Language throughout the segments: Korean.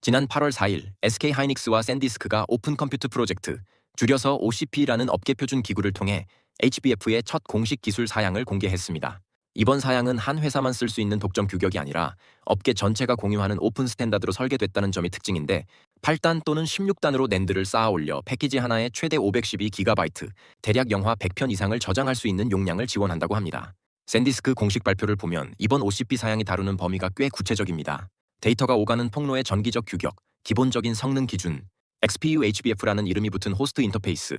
지난 8월 4일 SK하이닉스와 샌디스크가 오픈 컴퓨트 프로젝트, 줄여서 OCP라는 업계 표준 기구를 통해 HBF의 첫 공식 기술 사양을 공개했습니다. 이번 사양은 한 회사만 쓸 수 있는 독점 규격이 아니라 업계 전체가 공유하는 오픈 스탠다드로 설계됐다는 점이 특징인데, 8단 또는 16단으로 낸드를 쌓아 올려 패키지 하나에 최대 512GB, 대략 영화 100편 이상을 저장할 수 있는 용량을 지원한다고 합니다. 샌디스크 공식 발표를 보면 이번 OCP 사양이 다루는 범위가 꽤 구체적입니다. 데이터가 오가는 통로의 전기적 규격, 기본적인 성능 기준, XPU HBF라는 이름이 붙은 호스트 인터페이스,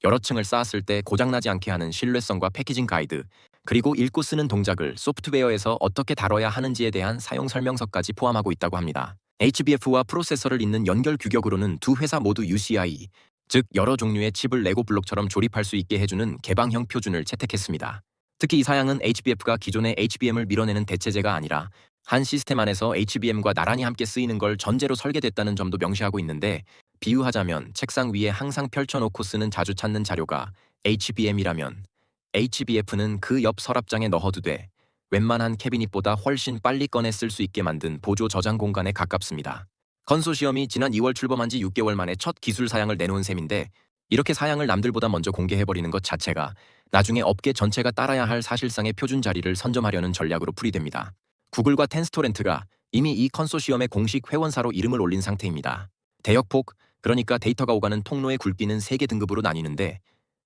여러 층을 쌓았을 때 고장나지 않게 하는 신뢰성과 패키징 가이드, 그리고 읽고 쓰는 동작을 소프트웨어에서 어떻게 다뤄야 하는지에 대한 사용 설명서까지 포함하고 있다고 합니다. HBF와 프로세서를 잇는 연결 규격으로는 두 회사 모두 UCI, 즉 여러 종류의 칩을 레고 블록처럼 조립할 수 있게 해주는 개방형 표준을 채택했습니다. 특히 이 사양은 HBF가 기존의 HBM을 밀어내는 대체제가 아니라 한 시스템 안에서 HBM과 나란히 함께 쓰이는 걸 전제로 설계됐다는 점도 명시하고 있는데, 비유하자면 책상 위에 항상 펼쳐놓고 쓰는 자주 찾는 자료가 HBM이라면 HBF는 그 옆 서랍장에 넣어두되 웬만한 캐비닛보다 훨씬 빨리 꺼내 쓸 수 있게 만든 보조 저장 공간에 가깝습니다. 컨소시엄이 지난 2월 출범한 지 6개월 만에 첫 기술 사양을 내놓은 셈인데, 이렇게 사양을 남들보다 먼저 공개해버리는 것 자체가 나중에 업계 전체가 따라야 할 사실상의 표준 자리를 선점하려는 전략으로 풀이됩니다. 구글과 텐스토렌트가 이미 이 컨소시엄의 공식 회원사로 이름을 올린 상태입니다. 대역폭, 그러니까 데이터가 오가는 통로의 굵기는 3개 등급으로 나뉘는데,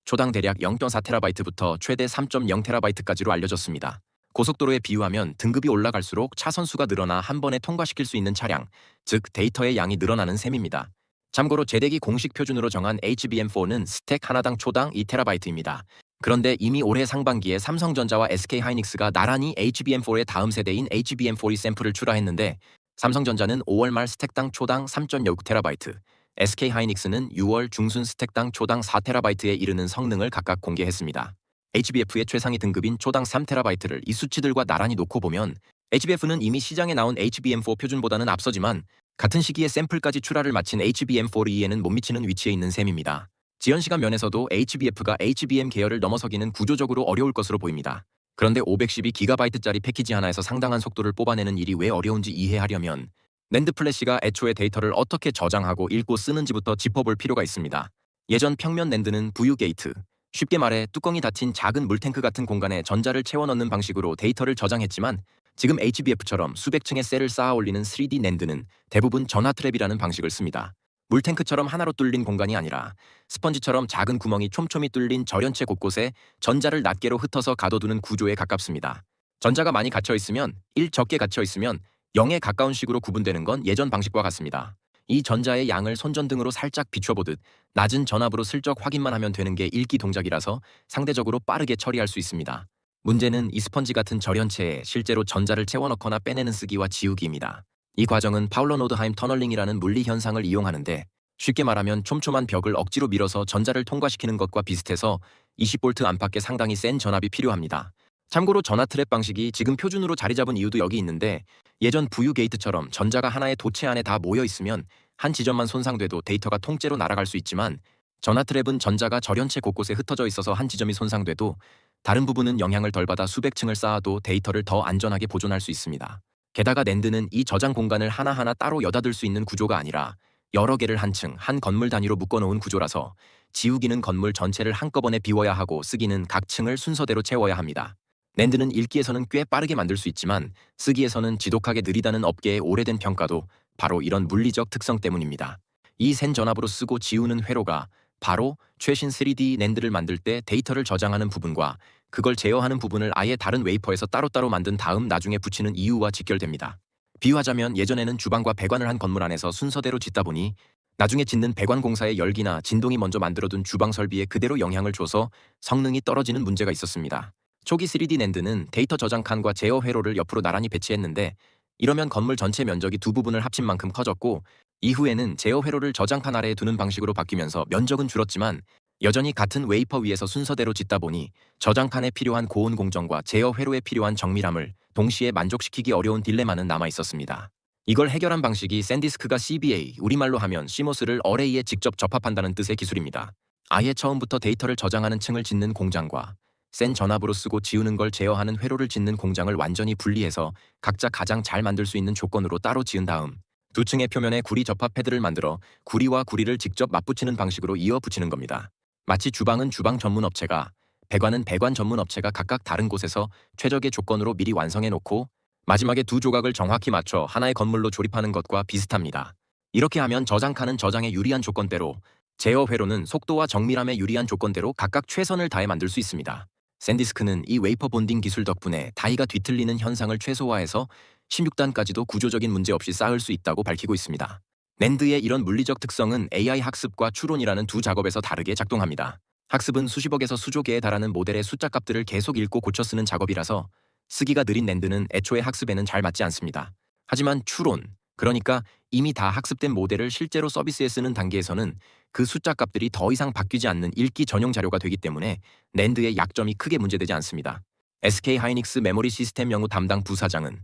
초당 대략 0.4TB부터 최대 3.0TB까지로 알려졌습니다. 고속도로에 비유하면 등급이 올라갈수록 차선 수가 늘어나 한 번에 통과시킬 수 있는 차량, 즉 데이터의 양이 늘어나는 셈입니다. 참고로 제대기 공식 표준으로 정한 HBM4는 스택 하나당 초당 2TB입니다. 그런데 이미 올해 상반기에 삼성전자와 SK하이닉스가 나란히 HBM4의 다음 세대인 HBM4E 샘플을 출하했는데, 삼성전자는 5월 말 스택당 초당 3.6TB, SK하이닉스는 6월 중순 스택당 초당 4TB에 이르는 성능을 각각 공개했습니다. HBF의 최상위 등급인 초당 3TB를 이 수치들과 나란히 놓고 보면 HBF는 이미 시장에 나온 HBM4 표준보다는 앞서지만, 같은 시기에 샘플까지 출하를 마친 HBM4E에는 못 미치는 위치에 있는 셈입니다. 지연시간 면에서도 HBF가 HBM 계열을 넘어서기는 구조적으로 어려울 것으로 보입니다. 그런데 512GB짜리 패키지 하나에서 상당한 속도를 뽑아내는 일이 왜 어려운지 이해하려면 낸드 플래시가 애초에 데이터를 어떻게 저장하고 읽고 쓰는지부터 짚어볼 필요가 있습니다. 예전 평면 낸드는 부유 게이트, 쉽게 말해 뚜껑이 닫힌 작은 물탱크 같은 공간에 전자를 채워 넣는 방식으로 데이터를 저장했지만, 지금 HBF처럼 수백 층의 셀을 쌓아 올리는 3D 낸드는 대부분 전화 트랩이라는 방식을 씁니다. 물탱크처럼 하나로 뚫린 공간이 아니라 스펀지처럼 작은 구멍이 촘촘히 뚫린 절연체 곳곳에 전자를 낱개로 흩어서 가둬두는 구조에 가깝습니다. 전자가 많이 갇혀있으면 1, 적게 갇혀있으면 0에 가까운 식으로 구분되는 건 예전 방식과 같습니다. 이 전자의 양을 손전등으로 살짝 비춰보듯 낮은 전압으로 슬쩍 확인만 하면 되는 게 읽기 동작이라서 상대적으로 빠르게 처리할 수 있습니다. 문제는 이 스펀지 같은 절연체에 실제로 전자를 채워넣거나 빼내는 쓰기와 지우기입니다. 이 과정은 파울러-노드하임 터널링이라는 물리 현상을 이용하는데, 쉽게 말하면 촘촘한 벽을 억지로 밀어서 전자를 통과시키는 것과 비슷해서 20V 안팎의 상당히 센 전압이 필요합니다. 참고로 전화 트랩 방식이 지금 표준으로 자리 잡은 이유도 여기 있는데, 예전 부유 게이트처럼 전자가 하나의 도체 안에 다 모여 있으면 한 지점만 손상돼도 데이터가 통째로 날아갈 수 있지만, 전화 트랩은 전자가 절연체 곳곳에 흩어져 있어서 한 지점이 손상돼도 다른 부분은 영향을 덜 받아 수백 층을 쌓아도 데이터를 더 안전하게 보존할 수 있습니다. 게다가 낸드는 이 저장 공간을 하나하나 따로 여닫을 수 있는 구조가 아니라 여러 개를 한 층, 한 건물 단위로 묶어놓은 구조라서 지우기는 건물 전체를 한꺼번에 비워야 하고 쓰기는 각 층을 순서대로 채워야 합니다. 낸드는 읽기에서는 꽤 빠르게 만들 수 있지만 쓰기에서는 지독하게 느리다는 업계의 오래된 평가도 바로 이런 물리적 특성 때문입니다. 이 센 전압으로 쓰고 지우는 회로가 바로 최신 3D 낸드를 만들 때 데이터를 저장하는 부분과 그걸 제어하는 부분을 아예 다른 웨이퍼에서 따로따로 만든 다음 나중에 붙이는 이유와 직결됩니다. 비유하자면 예전에는 주방과 배관을 한 건물 안에서 순서대로 짓다 보니 나중에 짓는 배관 공사의 열기나 진동이 먼저 만들어둔 주방 설비에 그대로 영향을 줘서 성능이 떨어지는 문제가 있었습니다. 초기 3D 낸드는 데이터 저장 칸과 제어 회로를 옆으로 나란히 배치했는데, 이러면 건물 전체 면적이 두 부분을 합친 만큼 커졌고, 이후에는 제어 회로를 저장 칸 아래에 두는 방식으로 바뀌면서 면적은 줄었지만 여전히 같은 웨이퍼 위에서 순서대로 짓다 보니 저장 칸에 필요한 고온 공정과 제어 회로에 필요한 정밀함을 동시에 만족시키기 어려운 딜레마는 남아 있었습니다. 이걸 해결한 방식이 샌디스크가 CBA, 우리말로 하면 CMOS를 어레이에 직접 접합한다는 뜻의 기술입니다. 아예 처음부터 데이터를 저장하는 층을 짓는 공장과 센 전압으로 쓰고 지우는 걸 제어하는 회로를 짓는 공장을 완전히 분리해서 각자 가장 잘 만들 수 있는 조건으로 따로 지은 다음 두 층의 표면에 구리 접합 패드를 만들어 구리와 구리를 직접 맞붙이는 방식으로 이어 붙이는 겁니다. 마치 주방은 주방 전문 업체가, 배관은 배관 전문 업체가 각각 다른 곳에서 최적의 조건으로 미리 완성해 놓고 마지막에 두 조각을 정확히 맞춰 하나의 건물로 조립하는 것과 비슷합니다. 이렇게 하면 저장칸은 저장에 유리한 조건대로, 제어 회로는 속도와 정밀함에 유리한 조건대로 각각 최선을 다해 만들 수 있습니다. 샌디스크는 이 웨이퍼 본딩 기술 덕분에 다이가 뒤틀리는 현상을 최소화해서 16단까지도 구조적인 문제 없이 쌓을 수 있다고 밝히고 있습니다. 낸드의 이런 물리적 특성은 AI 학습과 추론이라는 두 작업에서 다르게 작동합니다. 학습은 수십억에서 수조 개에 달하는 모델의 숫자 값들을 계속 읽고 고쳐 쓰는 작업이라서 쓰기가 느린 낸드는 애초에 학습에는 잘 맞지 않습니다. 하지만 추론, 그러니까 이미 다 학습된 모델을 실제로 서비스에 쓰는 단계에서는 그 숫자 값들이 더 이상 바뀌지 않는 읽기 전용 자료가 되기 때문에 낸드의 약점이 크게 문제되지 않습니다. SK 하이닉스 메모리 시스템 연구 담당 부사장은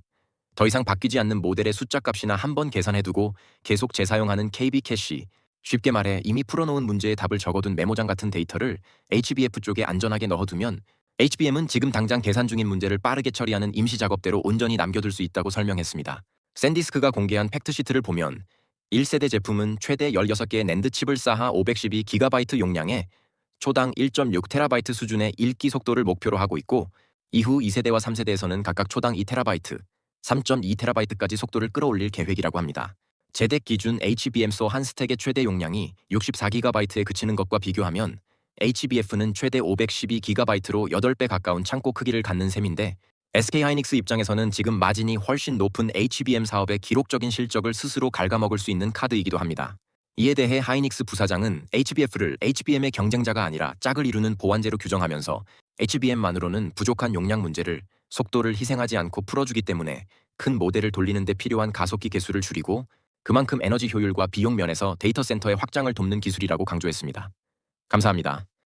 더 이상 바뀌지 않는 모델의 숫자 값이나 한번 계산해두고 계속 재사용하는 KB 캐시, 쉽게 말해 이미 풀어놓은 문제의 답을 적어둔 메모장 같은 데이터를 HBF 쪽에 안전하게 넣어두면 HBM은 지금 당장 계산 중인 문제를 빠르게 처리하는 임시 작업대로 온전히 남겨둘 수 있다고 설명했습니다. 샌디스크가 공개한 팩트시트를 보면 1세대 제품은 최대 16개의 낸드 칩을 쌓아 512GB 용량에 초당 1.6TB 수준의 읽기 속도를 목표로 하고 있고 이후 2세대와 3세대에서는 각각 초당 2TB, 3.2TB까지 속도를 끌어올릴 계획이라고 합니다. 제덱 기준 HBM4 한 스택의 최대 용량이 64GB에 그치는 것과 비교하면 HBF는 최대 512GB로 8배 가까운 창고 크기를 갖는 셈인데 SK하이닉스 입장에서는 지금 마진이 훨씬 높은 HBM 사업의 기록적인 실적을 스스로 갉아먹을 수 있는 카드이기도 합니다. 이에 대해 하이닉스 부사장은 HBF를 HBM의 경쟁자가 아니라 짝을 이루는 보완제로 규정하면서 HBM만으로는 부족한 용량 문제를 속도를 희생하지 않고 풀어주기 때문에 큰 모델을 돌리는 데 필요한 가속기 개수를 줄이고 그만큼 에너지 효율과 비용 면에서 데이터 센터의 확장을 돕는 기술이라고 강조했습니다. 감사합니다.